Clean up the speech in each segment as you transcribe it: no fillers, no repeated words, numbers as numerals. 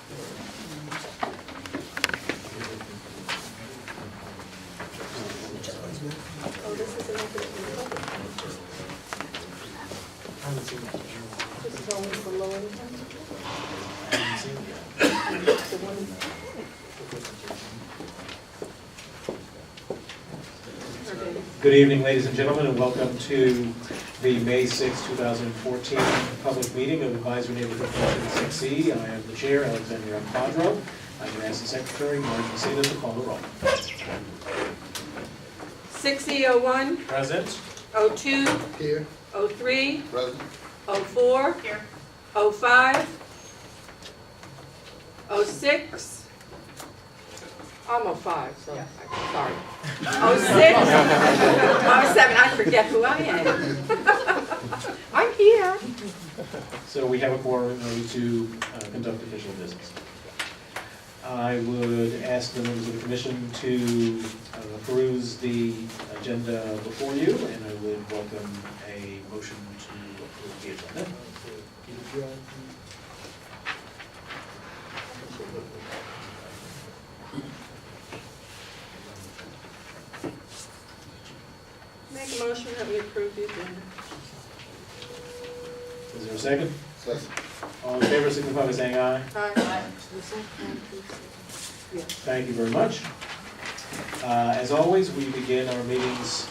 Oh, this is an open This is only for low income? The one. Okay. Good evening, ladies and gentlemen, and welcome to the May 6, 2014 public meeting of Advisory Neighborhood Commission 6E. I am the chair, Alexander M. Quadro. I'm going to ask the secretary, Margie Macedo, to call the roll. 6001, Present. 02, Here. 03, Present. 04. Here. 05. 06. I'm 05, so I'm sorry. 06. 07, I forget who I am. I'm here. So we have a quorum in order to conduct official business. I would ask the members of the commission to peruse the agenda before you, and I would welcome a motion to approve the agenda. Make a motion that we approve the agenda. Is there a second? Second. All in favor, signify by saying aye. Aye. Thank you very much. As always, we begin our meetings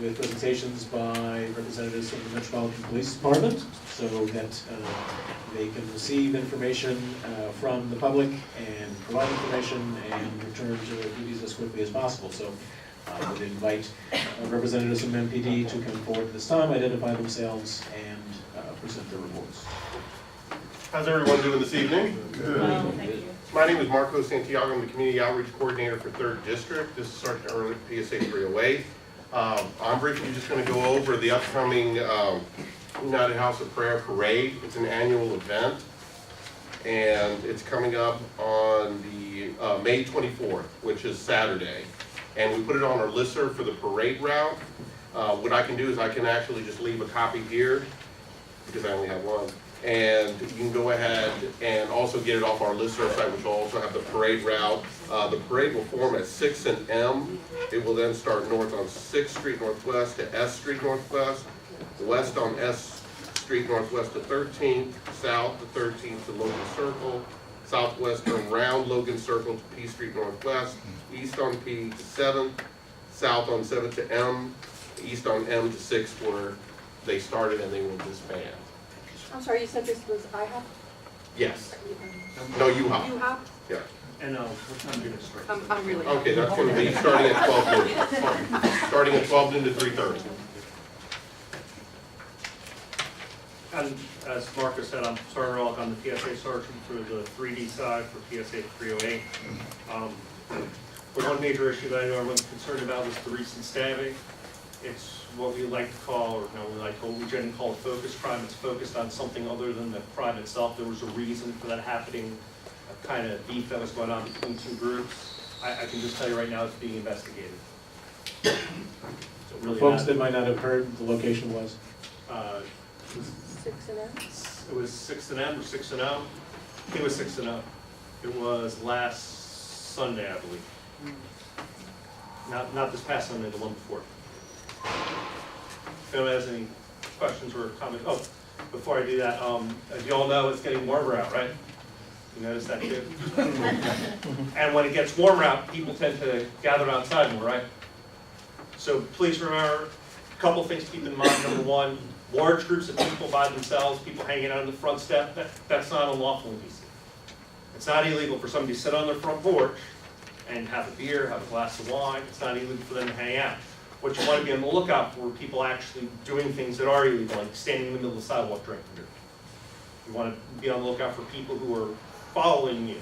with presentations by representatives from the Metropolitan Police Department so that they can receive information from the public and provide information and return to their duties as quickly as possible. So I would invite representatives from MPD to come forward at this time, identify themselves, and present their reports. How's everyone doing this evening? Well, thank you. My name is Marco Santiago. I'm the Community Outreach Coordinator for 3rd District. This is Sergeant Erwin at PSA 308. I'm briefly just going to go over the upcoming United House of Prayer Parade. It's an annual event, and it's coming up on the May 24th, which is Saturday. And we put it on our listserv for the parade route. What I can do is I can actually just leave a copy here, because I only have one. And you can go ahead and also get it off our listserv site, which will also have the parade route. The parade will form at 6th and M. It will then start north on 6th Street Northwest to S Street Northwest, west on S Street Northwest to 13th, south to 13th to Logan Circle, southwest around Logan Circle to P Street Northwest, east on P to 7th, south on 7th to M, east on M to 6th where they started and they will disband. I'm sorry, you said this was IHOP? Yes. No, U-Hop. UHOP? Yeah. And what time do you start? I'm really. Okay, that's going to be starting at 12 noon. Starting at 12 noon to 3:30. And as Marcus said, I'm Sergeant Ehrlich. I'm the PSA sergeant for the 3D side for PSA 308. But one major issue that I know everyone's concerned about is the recent stabbing. It's what we like to call, or no, we generally call it focused crime. It's focused on something other than the crime itself. There was a reason for that happening, a kind of beef that was going on between two groups. I can just tell you right now it's being investigated. So really Folks that might not have heard, the location was? 6 and M? It was 6 and M or 6 and O. It was 6 and O. It was last Sunday, I believe. Not this past Sunday, the one before. If anyone has any questions or comments, oh, before I do that, as you all know, it's getting warmer out, right? You notice that too? And when it gets warmer out, people tend to gather outside more, right? So please remember a couple things to keep in mind. Number one, large groups of people by themselves, people hanging out on the front step, that's not unlawful in DC. It's not illegal for somebody to sit on their front porch and have a beer, have a glass of wine. It's not illegal for them to hang out. What you want to be on the lookout for are people actually doing things that are illegal, like standing in the middle of the sidewalk drinking beer. You want to be on the lookout for people who are following you,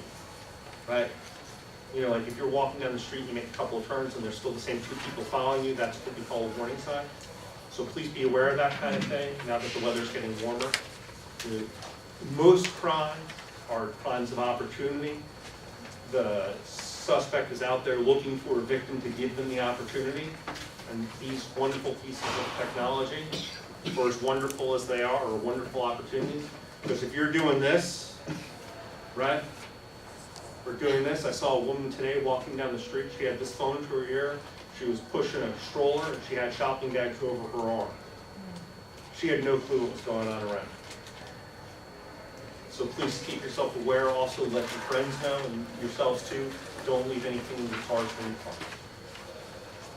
right? You know, like if you're walking down the street, you make a couple of turns and there's still the same 2 people following you, that's what we call a warning sign. So please be aware of that kind of thing now that the weather's getting warmer. Most crimes are crimes of opportunity. The suspect is out there looking for a victim to give them the opportunity. And these wonderful pieces of technology, for as wonderful as they are wonderful opportunities. Because if you're doing this, right? We're doing this. I saw a woman today walking down the street. She had this phone to her ear. She was pushing a stroller and she had shopping bags over her arm. She had no clue what was going on around. So please keep yourself aware. Also let your friends know and yourselves too. Don't leave anything in the cars when you park.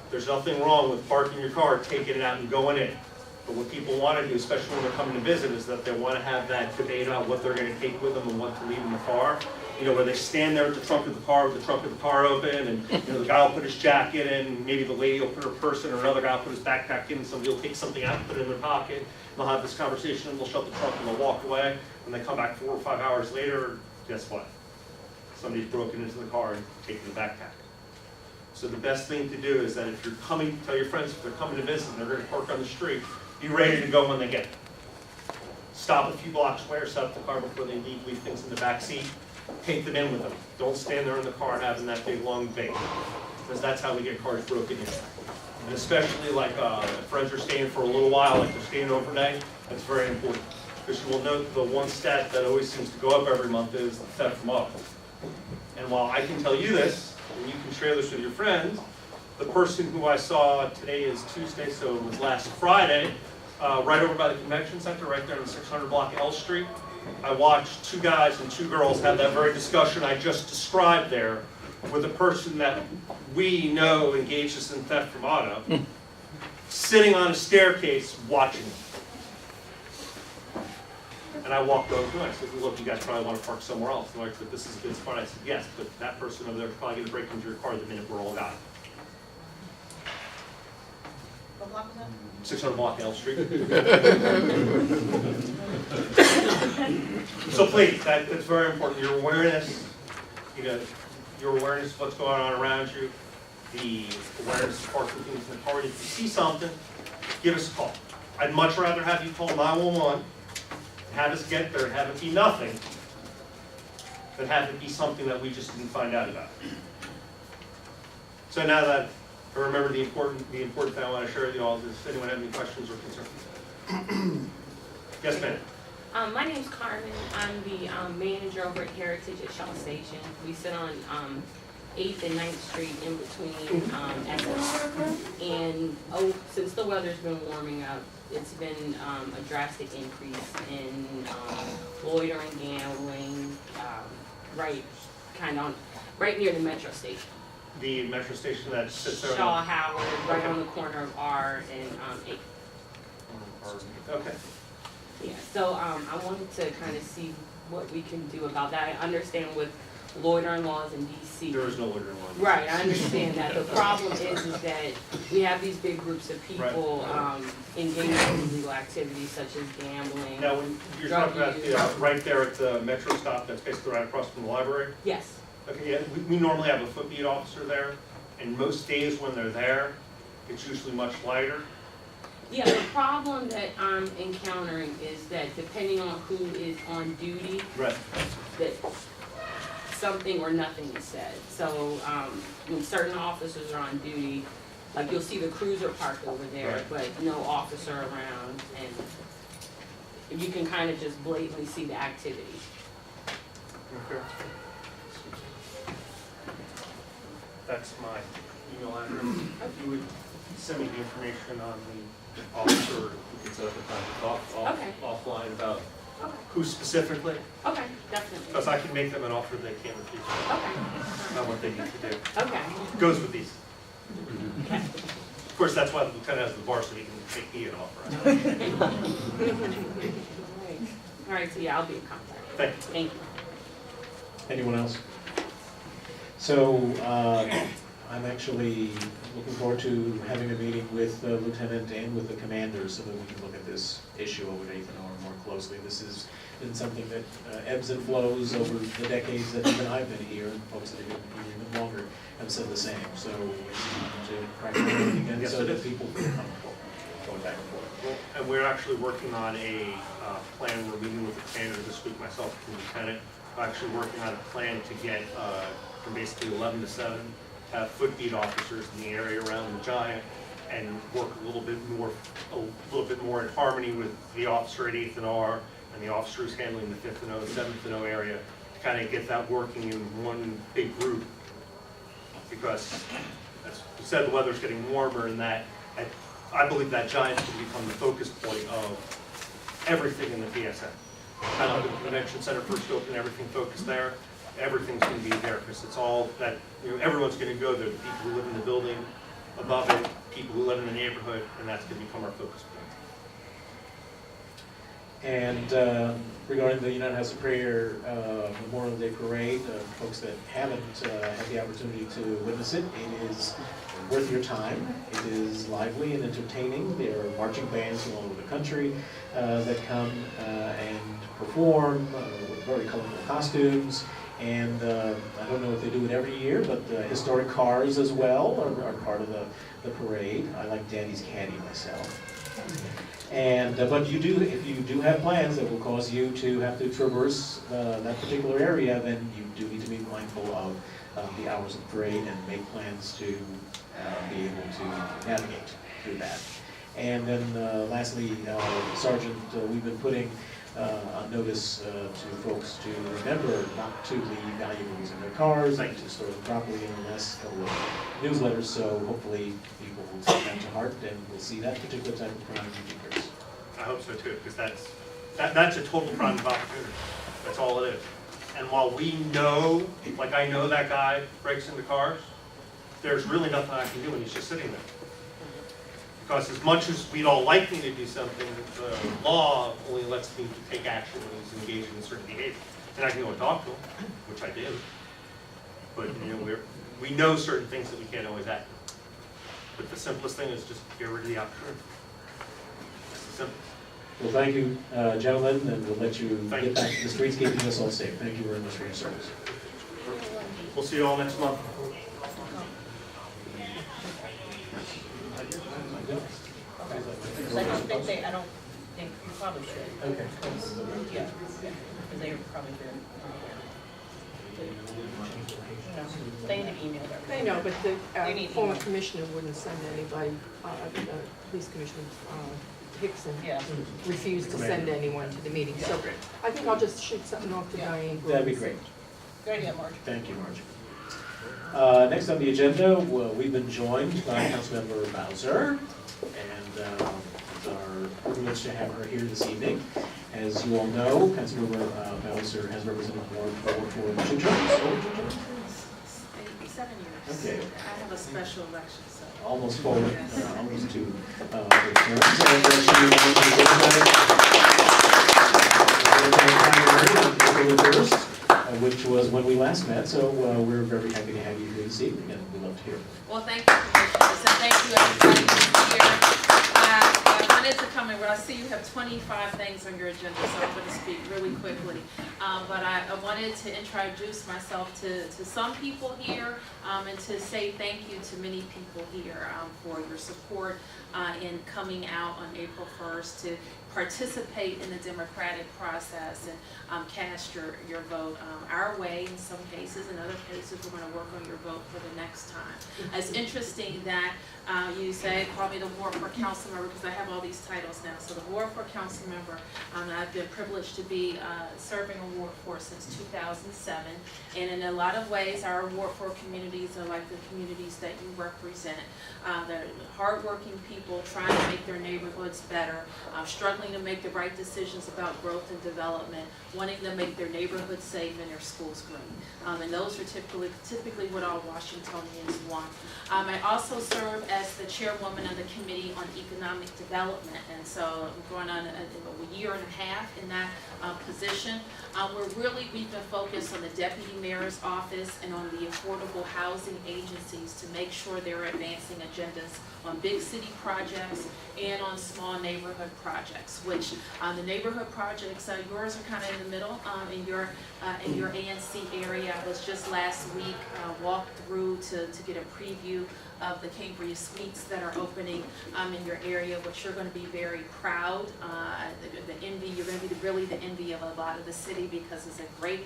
There's nothing wrong with parking your car, taking it out and going in. But what people want to do, especially when they're coming to visit, is that they want to have that debate about what they're going to take with them and what to leave in the car. You know, where they stand there at the trunk of the car with the trunk of the car open, and you know, the guy will put his jacket in, maybe the lady will put her purse in, or another guy will put his backpack in, and somebody will take something out and put it in their pocket. They'll have this conversation, and they'll shut the trunk and they'll walk away. When they come back 4 or 5 hours later, guess what? Somebody's broken into the car and taken the backpack. So the best thing to do is that if you're coming, tell your friends if they're coming to visit and they're going to park on the street, be ready to go when they get there. Stop a few blocks away or set up the car before they leave things in the back seat. Paint them in with them. Don't stand there in the car having that big long debate, because that's how we get cars broken in. And especially like if friends are staying for a little while, like they're staying overnight, that's very important. Because you will note the one stat that always seems to go up every month is the theft from auto. And while I can tell you this, and you can share this with your friends, the person who I saw, today is Tuesday, so it was last Friday, right over by the convention center, right there on the 600 block L Street. I watched 2 guys and 2 girls have that very discussion I just described there with a person that we know engages in theft from auto, sitting on a staircase watching them. And I walked over and I said, look, you guys probably want to park somewhere else. And they're like, but this is a good spot. I said, yes, but that person over there is probably going to break into your car the minute we're all gone. What block was that? 600 block L Street. So please, that's very important. Your awareness, you know, your awareness of what's going on around you, the awareness of parking things in the car. If you see something, give us a call. I'd much rather have you call 911, have us get there and have it be nothing, than have it be something that we just didn't find out about. So now that I remember the important thing I want to share with you all is, does anyone have any questions or concerns? Yes, ma'am. My name's Carmen. I'm the manager over at Heritage at Shaw Station. We sit on 8th and 9th Street in between Essex. And since the weather's been warming up, it's been a drastic increase in loitering, gambling, right near the metro station. The metro station that sits there. Shaw Howard, right on the corner of R and 8th. Okay. Yeah, so I wanted to kind of see what we can do about that. I understand with loitering laws in DC. There is no loitering law. Right, I understand that. The problem is that we have these big groups of people engaging in illegal activities such as gambling. Now, when you're talking about right there at the metro stop that's basically right across from the library? Yes. Okay, yeah, we normally have a footbeat officer there, and most days when they're there, it's usually much lighter. Yeah, the problem that I'm encountering is that depending on who is on duty, Right. that something or nothing is said. So when certain officers are on duty, like you'll see the cruiser parked over there, Right. but no officer around, and you can kind of just blatantly see the activity. Okay. That's my email address. If you would send me the information on the officer, we can set up a time to talk Okay. offline about Okay, who specifically, okay, definitely. because I can make them an offer they can't refuse, Okay, not what they need to do. okay, Goes with these. okay. Of course, that's why the lieutenant has the bar, so he can make me an offer. All right, so yeah, I'll be in contact. Thank you. Thank you. Anyone else? So I'm actually looking forward to having a meeting with the lieutenant and with the commander so that we can look at this issue over at 8th and R more closely. This has been something that ebbs and flows over the decades that even I've been here, and folks that have been here even longer have said the same. So it's time to crack down on it again Yes, so it that is. people feel comfortable going back and forth. And we're actually working on a plan. We're meeting with the commander this week, myself and the lieutenant. We're actually working on a plan to get from basically 11 to 7, have footbeat officers in the area around the Giant, and work a little bit more in harmony with the officer at 8th and R and the officer who's handling the 5th and O, 7th and O area, kind of get that working in one big group. Because, as you said, the weather's getting warmer, and that, I believe that Giants can become the focus point of everything in the PSA. Kind of like the convention center first opened, everything focused there. Everything's going to be there because it's all that, everyone's going to go there. The people who live in the building above it, people who live in the neighborhood, and that's going to become our focus point. And regarding the United House of Prayer Memorial Day Parade, folks that haven't had the opportunity to witness it, it is worth your time. It is lively and entertaining. There are marching bands from all over the country that come and perform with very colorful costumes. And I don't know if they do it every year, but historic cars as well are part of the parade. I like Danny's Caddy myself. And but you do, if you do have plans that will cause you to have to traverse that particular area, then you do need to be mindful of the hours of parade and make plans to be able to navigate through that. And then lastly, Sergeant, we've been putting a notice to folks to remember not to leave valuables in their cars and to store them properly in the last couple of newsletters, so hopefully people will take that to heart and will see that particular type of crime decrease. I hope so too, because that's a total crime of opportunity. That's all it is. And while we know, like I know that guy breaks into cars, there's really nothing I can do when he's just sitting there. Because as much as we'd all like me to do something, the law only lets me take action when he's engaged in certain behavior. And I can go and talk to him, which I did. But we know certain things that we can't always act on. But the simplest thing is just get rid of the opportunity. It's the simplest. Well, thank you, gentlemen, and we'll let you get back to the streets, keeping us all safe. Thank you very much for your service. We'll see you all next month. I don't think you probably should. Okay. Yeah, because they were probably good. They need to email them. They know, but the They need former email. commissioner wouldn't send anybody, the police commissioner, Hickson, Yeah. refused to send anyone to the meeting. So I think I'll just shoot something off to Yeah. Diane. That'd be great. Good idea, Marge. Thank you, Marge. Next on the agenda, we've been joined by Councilmember Bowser, and it's our privilege to have her here this evening. As you all know, Councilmember Bowser has represented Ward 4 for 2 terms. 7 years. Okay. I have a special election, so. Almost 4, almost 2 terms. And she wanted to April 1st, which was when we last met, so we're very happy to have you here this evening, and we'd love to hear. Well, thank you, Commissioners, and thank you everybody who's here. I wanted to come in, but I see you have 25 things on your agenda, so I'm going to speak really quickly. But I wanted to introduce myself to some people here and to say thank you to many people here for your support in coming out on April 1st to participate in the democratic process and cast your vote our way in some cases. In other cases, we're going to work on your vote for the next time. It's interesting that you say, call me the Ward 4 council member, because I have all these titles now. So the Ward 4 council member, I've been privileged to be serving on Ward 4 since 2007. And in a lot of ways, our Ward 4 communities are like the communities that you represent. They're hardworking people trying to make their neighborhoods better, struggling to make the right decisions about growth and development, wanting to make their neighborhoods safe and their schools great. And those are typically what all Washingtonians want. I also serve as the chairwoman of the Committee on Economic Development, and so I'm going on a year and a half in that position. We've been focused on the Deputy Mayor's Office and on the affordable housing agencies to make sure they're advancing agendas on big city projects and on small neighborhood projects, which the neighborhood projects, yours are kind of in the middle in your ANC area. I was just last week walked through to get a preview of the Cambria Suites that are opening in your area, which you're going to be very proud. The envy, you're going to be really the envy of a lot of the city because it's a great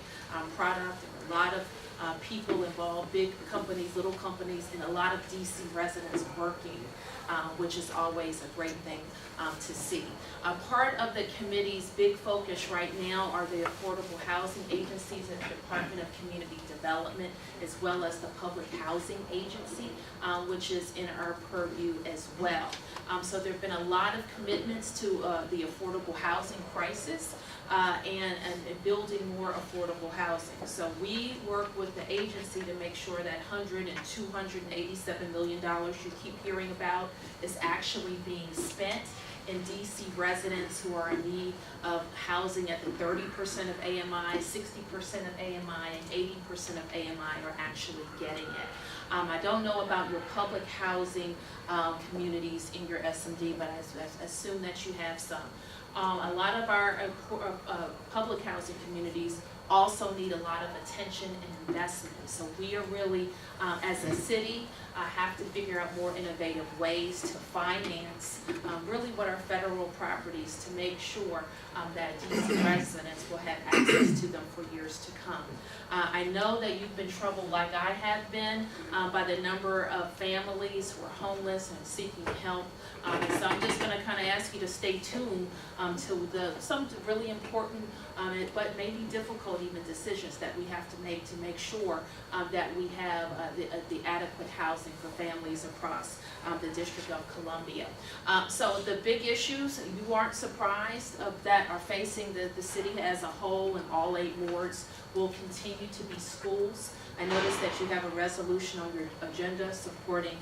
product and a lot of people involved, big companies, little companies, and a lot of DC residents working, which is always a great thing to see. Part of the committee's big focus right now are the affordable housing agencies at the Department of Community Development, as well as the Public Housing Agency, which is in our purview as well. So there have been a lot of commitments to the affordable housing crisis and building more affordable housing. So we work with the agency to make sure that $100 and $287 million you keep hearing about is actually being spent in DC residents who are in need of housing at the 30% of AMI, 60% of AMI, and 80% of AMI are actually getting it. I don't know about your public housing communities in your SMD, but I assume that you have some. A lot of our public housing communities also need a lot of attention and investment. So we are really, as a city, have to figure out more innovative ways to finance really what are federal properties to make sure that DC residents will have access to them for years to come. I know that you've been troubled like I have been by the number of families who are homeless and seeking help. So I'm just going to kind of ask you to stay tuned to some really important but maybe difficult even decisions that we have to make sure that we have the adequate housing for families across the District of Columbia. So the big issues, you aren't surprised that are facing the city as a whole and all 8 wards will continue to be schools. I noticed that you have a resolution on your agenda supporting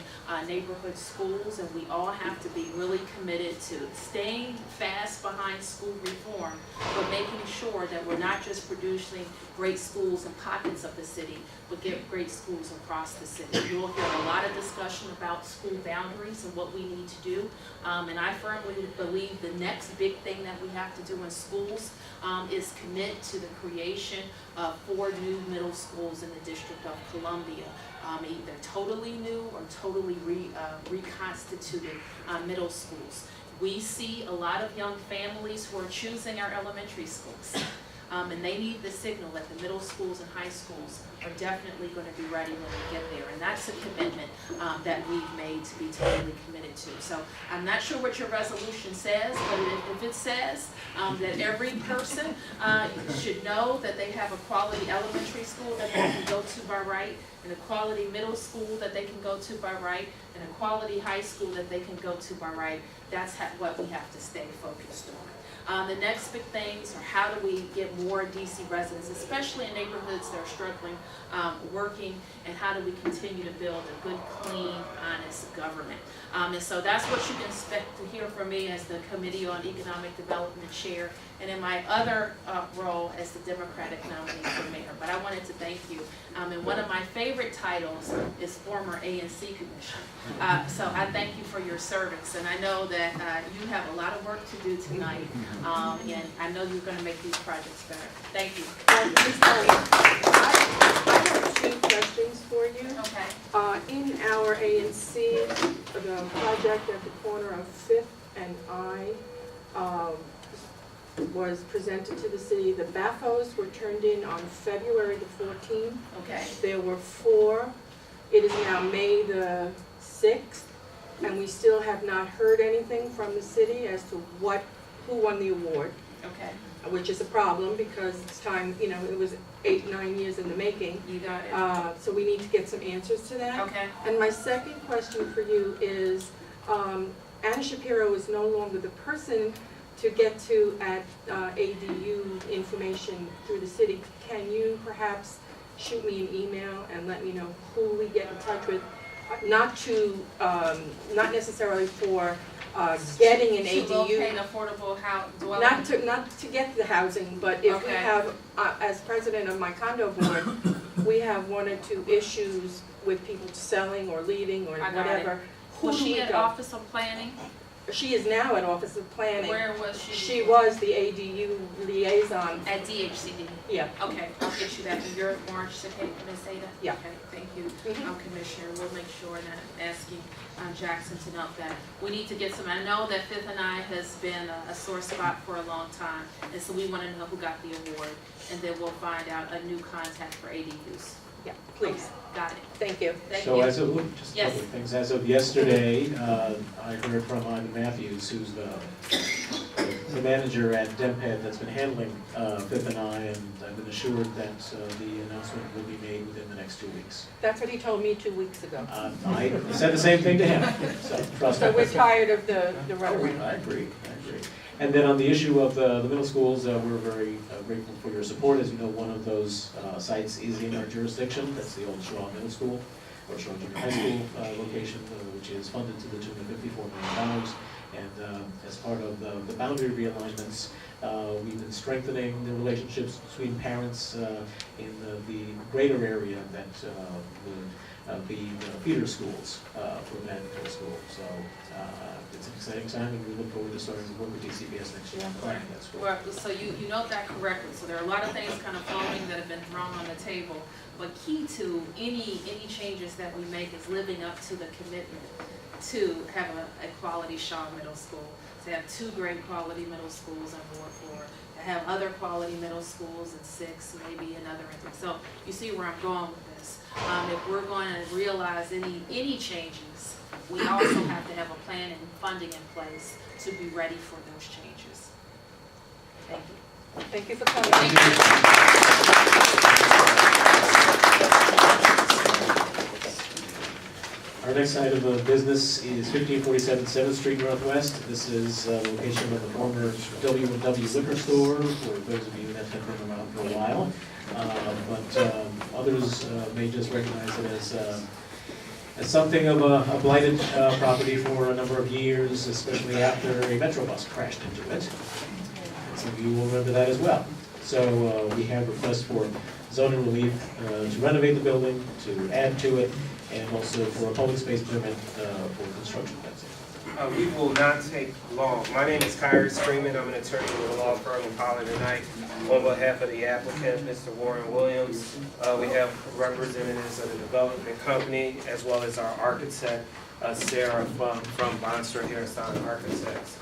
neighborhood schools, and we all have to be really committed to staying fast behind school reform, but making sure that we're not just producing great schools in pockets of the city, but get great schools across the city. You'll hear a lot of discussion about school boundaries and what we need to do, and I firmly believe the next big thing that we have to do in schools is commit to the creation of 4 new middle schools in the District of Columbia, either totally new or totally reconstituted middle schools. We see a lot of young families who are choosing our elementary schools, and they need the signal that the middle schools and high schools are definitely going to be ready when we get there, and that's a commitment that we've made to be totally committed to. So I'm not sure what your resolution says, but if it says that every person should know that they have a quality elementary school that they can go to by right, and a quality middle school that they can go to by right, and a quality high school that they can go to by right, that's what we have to stay focused on. The next big things are how do we get more DC residents, especially in neighborhoods that are struggling, working, and how do we continue to build a good, clean, honest government. And so that's what you can expect to hear from me as the Committee on Economic Development Chair, and in my other role as the Democratic nominee for mayor. But I wanted to thank you. And one of my favorite titles is former ANC commissioner. So I thank you for your service, and I know that you have a lot of work to do tonight, and I know you're going to make these projects better. Thank you. I have 2 questions for you. Okay. In our ANC, the project at the corner of 5th and I was presented to the city. The BAFOs were turned in on February the 14th. Okay. There were 4. It is now May the 6th, and we still have not heard anything from the city as to who won the award. Okay. Which is a problem because it's time, it was 8-9 years in the making. You got it. So we need to get some answers to that. Okay. And my second question for you is, Anna Shapiro is no longer the person to get to at ADU information through the city. Can you perhaps shoot me an email and let me know who we get in touch with? Not necessarily for getting an ADU. To locate affordable dwelling. Not to get the housing, but if we Okay. have, as president of my condo board, we have 1 or 2 issues with people selling or leaving or I got whatever. Who Was do she we at go? Office of Planning? She is now at Office of Planning. Where was she? She was the ADU liaison. At DHCD. Yeah. Okay, I'll get you that. And you're March, okay, Ms. Ada? Yeah. Okay, thank you, Mhm. Commissioner. We'll make sure that I'm asking Jackson to note that. We need to get some, I know that 5th and I has been a sore spot for a long time, and so we want to know who got the award. and then we'll find out a new contact for ADUs. Yeah, please, Got it. thank you. Thank So you. as of, just a couple of things, as of yesterday, I heard from Ivan Matthews, who's the manager at DEMPED that's been handling Fifth and I, and I've been assured that the announcement will be made within the next 2 weeks. That's what he told me 2 weeks ago. I said the same thing to him, so trust me. So we're tired of the I rhetoric. agree. And then on the issue of the middle schools, we're very grateful for your support. As you know, one of those sites is in our jurisdiction. That's the old Shaw Middle School, or Shaw Junior High School location, which is funded to the tune of $54 million. And as part of the boundary realignments, we've been strengthening the relationships between parents in the greater area that would be the feeder schools for Manhattan Middle School. So it's an exciting time, and we look forward to starting to work with DCPS next year on planning that school. Well, so you note that correctly. So there are a lot of things kind of floating that have been thrown on the table. But key to any changes that we make is living up to the commitment to have a quality Shaw Middle School, to have 2 great quality middle schools in Ward 4, to have other quality middle schools in 6, maybe another. So you see where I'm going with this. If we're going to realize any changes, we also have to have a plan and funding in place to be ready for those changes. Thank you. Thank you for coming. Our next item of business is 1547 7th Street Northwest. This is a location of the former W&W liquor store, for those of you that have been around for a while. But others may just recognize it as something of a blighted property for a number of years, especially after a Metro bus crashed into it. Some of you will remember that as well. So we have requests for zoning relief to renovate the building, to add to it, and also for a public space permit for construction fencing. We will not take long. My name is Kyrie Freeman. I'm an attorney with a law firm in Pollard & Knight. On behalf of the applicant, Mr. Warren Williams, we have representatives of the development company as well as our architect, Sarah from Bonstra Hairstyle Architects.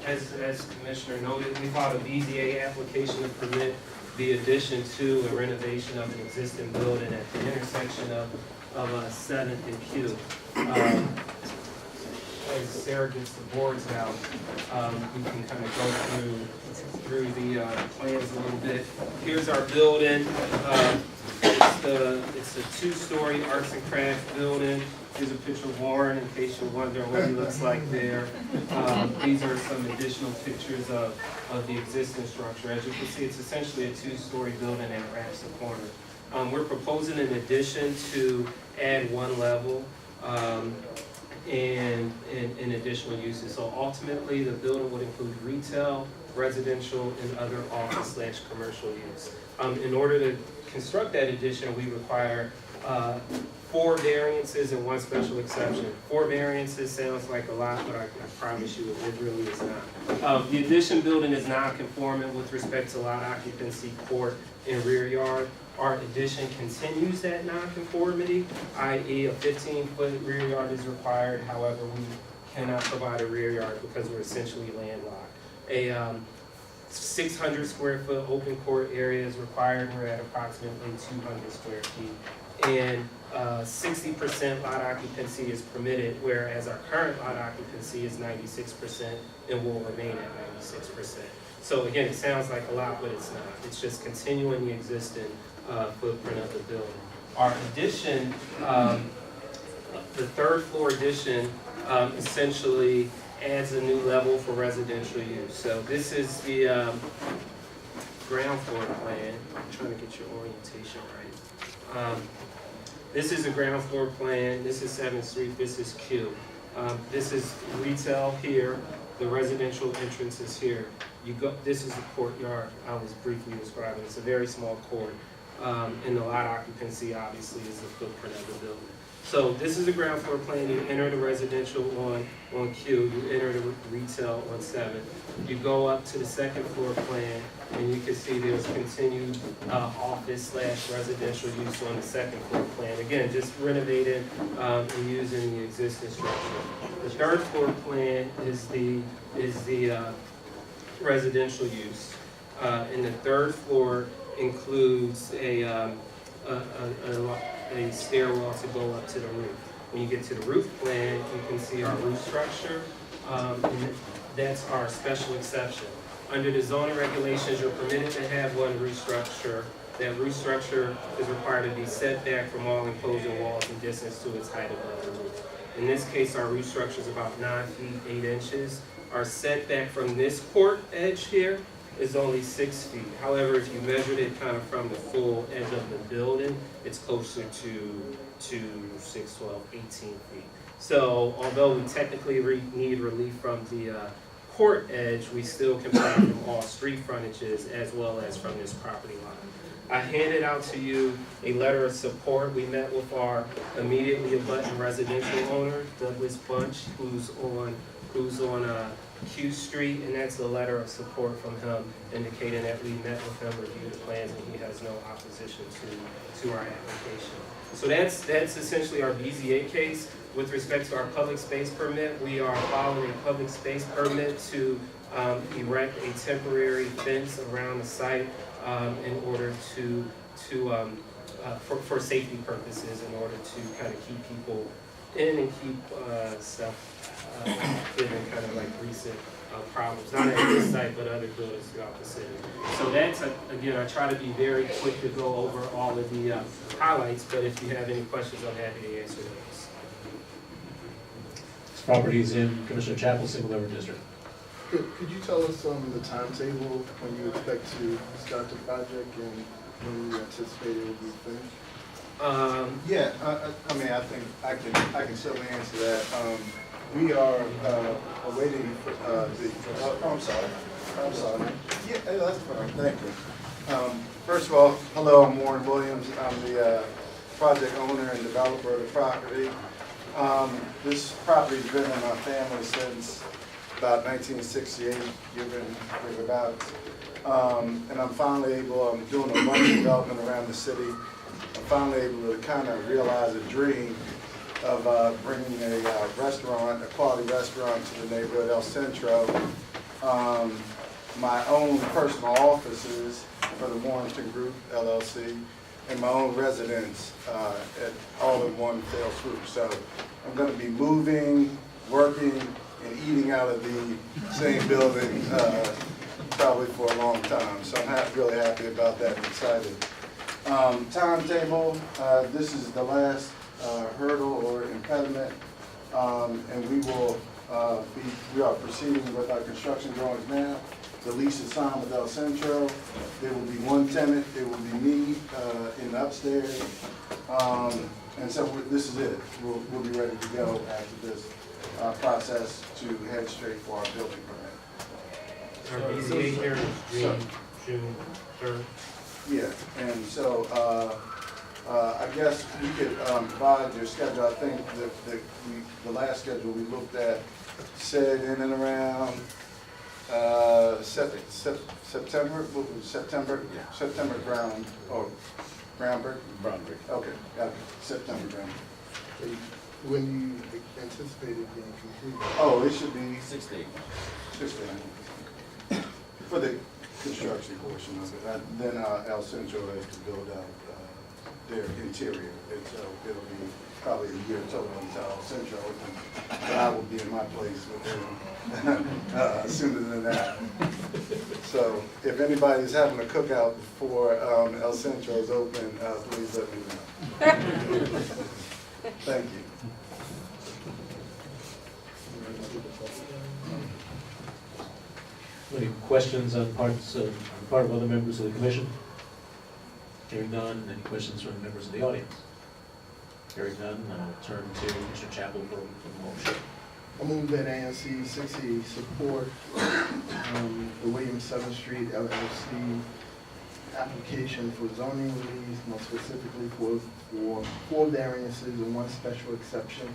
As Commissioner noted, we filed a BZA application to permit the addition to a renovation of an existing building at the intersection of 7th and Q. As Sarah gets the boards out, we can kind of go through the plans a little bit. Here's our building. It's a 2-story arts and crafts building. Here's a picture of Warren in case you're wondering what he looks like there. These are some additional pictures of the existing structure. As you can see, it's essentially a 2-story building that wraps the corner. We're proposing an addition to add 1 level and additional uses. So ultimately, the building would include retail, residential, and other office/commercial use. In order to construct that addition, we require 4 variances and 1 special exception. 4 variances sounds like a lot, but I promise you it really is not. The addition building is non-conforming with respect to lot occupancy, court, and rear yard. Our addition continues that non-conformity, i.e. a 15-foot rear yard is required. However, we cannot provide a rear yard because we're essentially landlocked. A 600 square foot open court area is required. We're at approximately 200 square feet. And 60% lot occupancy is permitted, whereas our current lot occupancy is 96% and will remain at 96%. So again, it sounds like a lot, but it's not. It's just continuing the existing footprint of the building. Our addition, the 3rd floor addition, essentially adds a new level for residential use. So this is the ground floor plan. I'm trying to get your orientation right. This is a ground floor plan. This is 7th Street. This is Q. This is retail here. The residential entrance is here. This is the courtyard I was briefly describing. It's a very small court. And the lot occupancy obviously is the footprint of the building. So this is the ground floor plan. You enter the residential on Q. You enter the retail on 7th. You go up to the 2nd floor plan, and you can see there's continued office/residential use on the 2nd floor plan. Again, just renovating and using the existing structure. The 3rd floor plan is the residential use. And the third floor includes a stairwell to go up to the roof. When you get to the roof plan, you can see our roof structure, and that's our special exception. Under the zoning regulations, you're permitted to have one roof structure. That roof structure is required to be set back from all imposing walls and distance to its height above the roof. In this case, our roof structure is about 9 feet, 8 inches. Our setback from this court edge here is only 6 feet. However, if you measured it kind of from the full edge of the building, it's closer to 6, 12, 18 feet. So although we technically need relief from the court edge, we still comply from all street frontages as well as from this property line. I handed out to you a letter of support. We met with our immediately abutting residential owner, Douglas Bunch, who's on Q Street, and that's a letter of support from him indicating that we met with him, reviewed the plans, and he has no opposition to our application. So that's essentially our BZA case. With respect to our public space permit, we are following a public space permit to erect a temporary fence around the site in order for safety purposes, in order to kind of keep people in and keep stuff given kind of like recent problems, not at this site, but other buildings throughout the city. So that's, again, I try to be very quick to go over all of the highlights, but if you have any questions, I'm happy to answer those. This property is in Commissioner Chapel's single urban district. Could you tell us the timetable when you expect to start the project and when you anticipate it will be finished? Yeah, I mean, I think I can certainly answer that. We are awaiting for I'm sorry. Yeah, that's fine. Thank you. First of all, hello, I'm Warren Williams. I'm the project owner and developer of the property. This property's been in my family since about 1968, given about. And I'm finally able, I'm doing a bunch of development around the city. I'm finally able to kind of realize a dream of bringing a restaurant, a quality restaurant to the neighborhood, El Centro. My own personal offices for the Warrington Group, LLC, and my own residence at all in one fell swoop. So I'm going to be moving, working, and eating out of the same building probably for a long time. So I'm really happy about that and excited. Timetable, this is the last hurdle or impediment, and we are proceeding with our construction drawings now. The lease is signed with El Centro. There will be one tenant. It will be me in upstairs, and so this is it. We'll be ready to go after this process to head straight for our building permit. Our BZA here is June 3rd. Yeah, and so I guess we could provide your schedule. I think the last schedule we looked at said in and around September. What was it, September? Yeah. September groundbreak. Okay, got it. September groundbreak. When you anticipate it being completed? Oh, it should be 6 to 8 for the construction portion of it. Then El Centro has to build out their interior, and so it'll be probably a year total until El Centro opens. But I will be in my place with them sooner than that. So if anybody's having a cookout before El Centro's open, please let me know. Thank you. Any questions on part of other members of the commission? Hearing none, any questions from members of the audience? Hearing none, I'll turn to Mr. Chapel for a motion. I move that ANC 60 support the William 7th Street LLC application for zoning relief, more specifically for 4 variances and 1 special exception,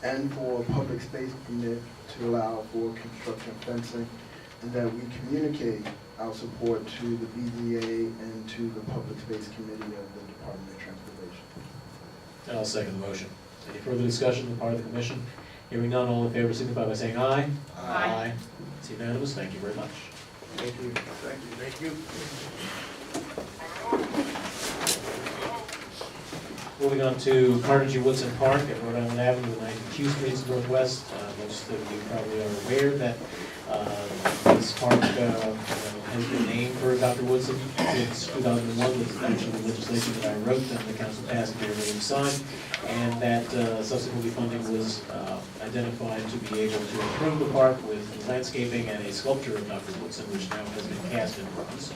and for a public space permit to allow for construction fencing, and that we communicate our support to the BZA and to the Public Space Committee of the Department of Transportation. And I'll second the motion. Any further discussion on the part of the commission? Hearing none, all in favor signify by saying aye. Aye. It's unanimous, thank you very much. Thank you. Thank you. Moving on to Carnegie Woodson Park at Rhode Island Avenue and 9 Q Streets Northwest. Most of you probably are aware that this park has been named for Dr. Woodson since 2001. Was actually the legislation that I wrote and the council passed and everything signed, and that subsequently funding was identified to be able to improve the park with landscaping and a sculpture of Dr. Woodson, which now has been cast in bronze.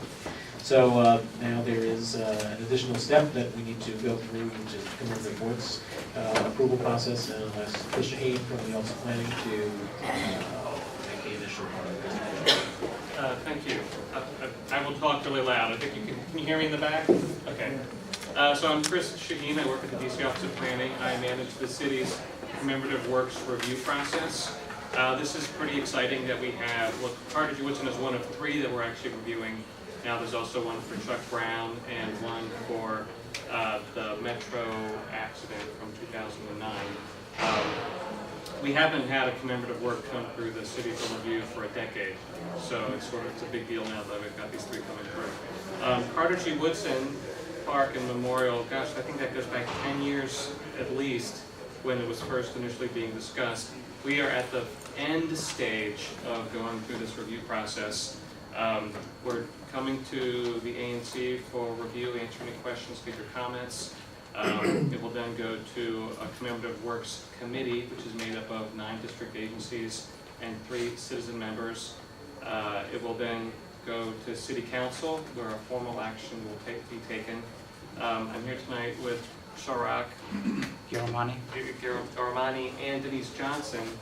So now there is an additional step that we need to go through, which is the Community Reports approval process, and I'll ask Chris Shaheen from the Office of Planning to make the initial part of this. Thank you. I will talk really loud. I think can you hear me in the back? Okay. So I'm Chris Shaheen. I work at the DC Office of Planning. I manage the city's commemorative works review process. This is pretty exciting that we have, well, Carnegie Woodson is one of 3 that we're actually reviewing. Now there's also one for Chuck Brown and one for the Metro accident from 2009. We haven't had a commemorative work come through the city for review for a decade, so it's a big deal now that we've got these 3 coming through. Carnegie Woodson Park and Memorial, gosh, I think that goes back 10 years at least when it was first initially being discussed. We are at the end stage of going through this review process. We're coming to the ANC for review, answer any questions, get your comments. It will then go to a Commemorative Works Committee, which is made up of 9 district agencies and 3 citizen members. It will then go to City Council, where a formal action will be taken. I'm here tonight with Sharak Garamani and Denise Johnson.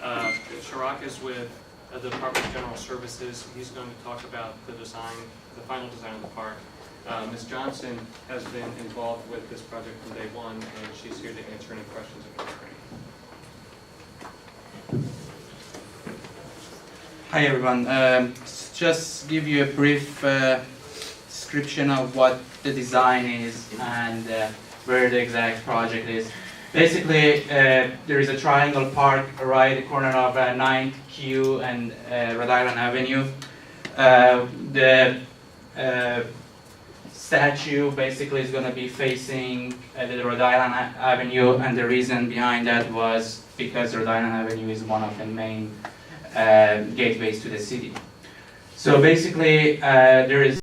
Sharak is with the Department of General Services. He's going to talk about the design, the final design of the park. Ms. Johnson has been involved with this project from day one, and she's here to answer any questions if there are any. Hi everyone. Just give you a brief description of what the design is and where the exact project is. Basically, there is a triangle park right at the corner of 9th Q and Rhode Island Avenue. The statue basically is going to be facing the Rhode Island Avenue, and the reason behind that was because Rhode Island Avenue is one of the main gateways to the city. So basically, there is